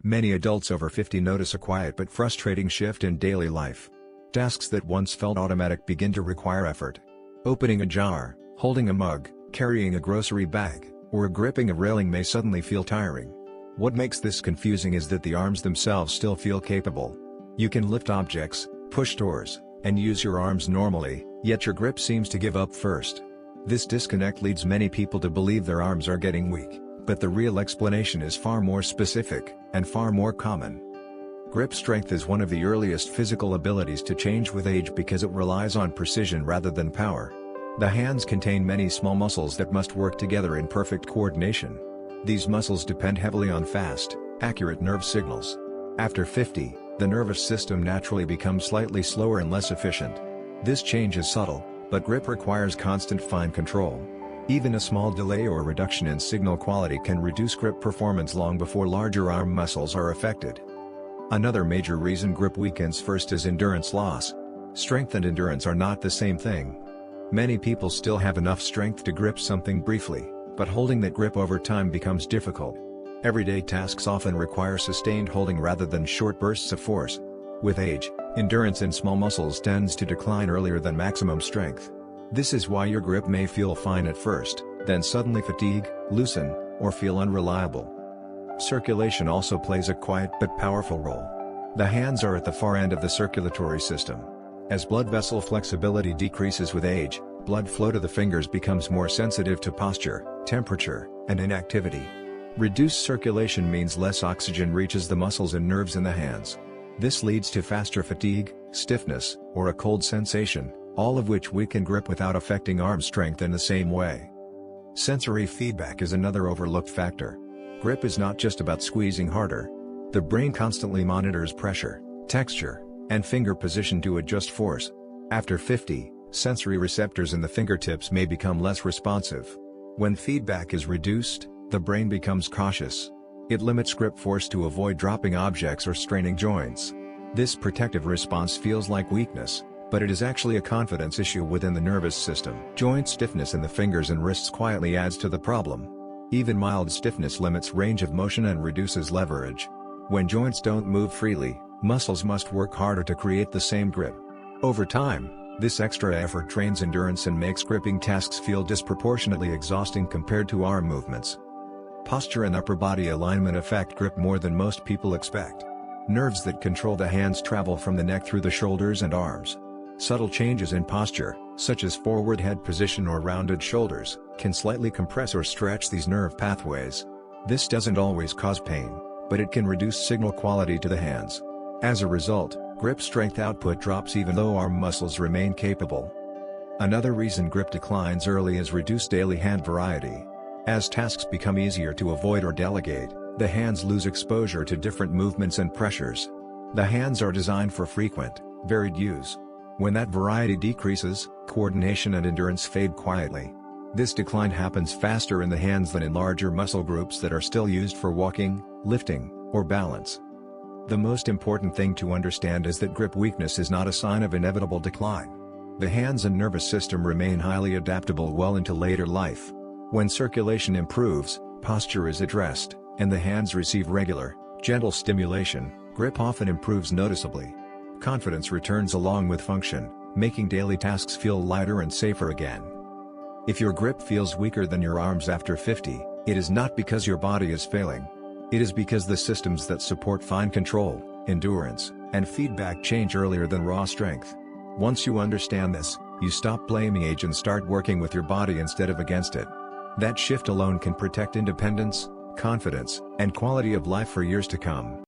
Many adults over 50 notice a quiet but frustrating shift in daily life. Tasks that once felt automatic begin to require effort. Opening a jar, holding a mug, carrying a grocery bag, or gripping a railing may suddenly feel tiring. What makes this confusing is that the arms themselves still feel capable. You can lift objects, push doors, and use your arms normally, yet your grip seems to give up first. This disconnect leads many people to believe their arms are getting weak, but the real explanation is far more specific, and far more common. Grip strength is one of the earliest physical abilities to change with age because it relies on precision rather than power. The hands contain many small muscles that must work together in perfect coordination. These muscles depend heavily on fast, accurate nerve signals. After 50, the nervous system naturally becomes slightly slower and less efficient. This change is subtle, but grip requires constant fine control. Even a small delay or reduction in signal quality can reduce grip performance long before larger arm muscles are affected. Another major reason grip weakens first is endurance loss. Strength and endurance are not the same thing. Many people still have enough strength to grip something briefly, but holding that grip over time becomes difficult. Everyday tasks often require sustained holding rather than short bursts of force. With age, endurance in small muscles tends to decline earlier than maximum strength. This is why your grip may feel fine at first, then suddenly fatigue, loosen, or feel unreliable. Circulation also plays a quiet but powerful role. The hands are at the far end of the circulatory system. As blood vessel flexibility decreases with age, blood flow to the fingers becomes more sensitive to posture, temperature, and inactivity. Reduced circulation means less oxygen reaches the muscles and nerves in the hands. This leads to faster fatigue, stiffness, or a cold sensation, all of which weaken grip without affecting arm strength in the same way. Sensory feedback is another overlooked factor. Grip is not just about squeezing harder. The brain constantly monitors pressure, texture, and finger position to adjust force. After 50, sensory receptors in the fingertips may become less responsive. When feedback is reduced, the brain becomes cautious. It limits grip force to avoid dropping objects or straining joints. This protective response feels like weakness, but it is actually a confidence issue within the nervous system. Joint stiffness in the fingers and wrists quietly adds to the problem. Even mild stiffness limits range of motion and reduces leverage. When joints don't move freely, muscles must work harder to create the same grip. Over time, this extra effort trains endurance and makes gripping tasks feel disproportionately exhausting compared to arm movements. Posture and upper body alignment affect grip more than most people expect. Nerves that control the hands travel from the neck through the shoulders and arms. Subtle changes in posture, such as forward head position or rounded shoulders, can slightly compress or stretch these nerve pathways. This doesn't always cause pain, but it can reduce signal quality to the hands. As a result, grip strength output drops even though arm muscles remain capable. Another reason grip declines early is reduced daily hand variety. As tasks become easier to avoid or delegate, the hands lose exposure to different movements and pressures. The hands are designed for frequent, varied use. When that variety decreases, coordination and endurance fade quietly. This decline happens faster in the hands than in larger muscle groups that are still used for walking, lifting, or balance. The most important thing to understand is that grip weakness is not a sign of inevitable decline. The hands and nervous system remain highly adaptable well into later life. When circulation improves, posture is addressed, and the hands receive regular, gentle stimulation, grip often improves noticeably. Confidence returns along with function, making daily tasks feel lighter and safer again. If your grip feels weaker than your arms after 50, it is not because your body is failing. It is because the systems that support fine control, endurance, and feedback change earlier than raw strength. Once you understand this, you stop blaming age and start working with your body instead of against it. That shift alone can protect independence, confidence, and quality of life for years to come.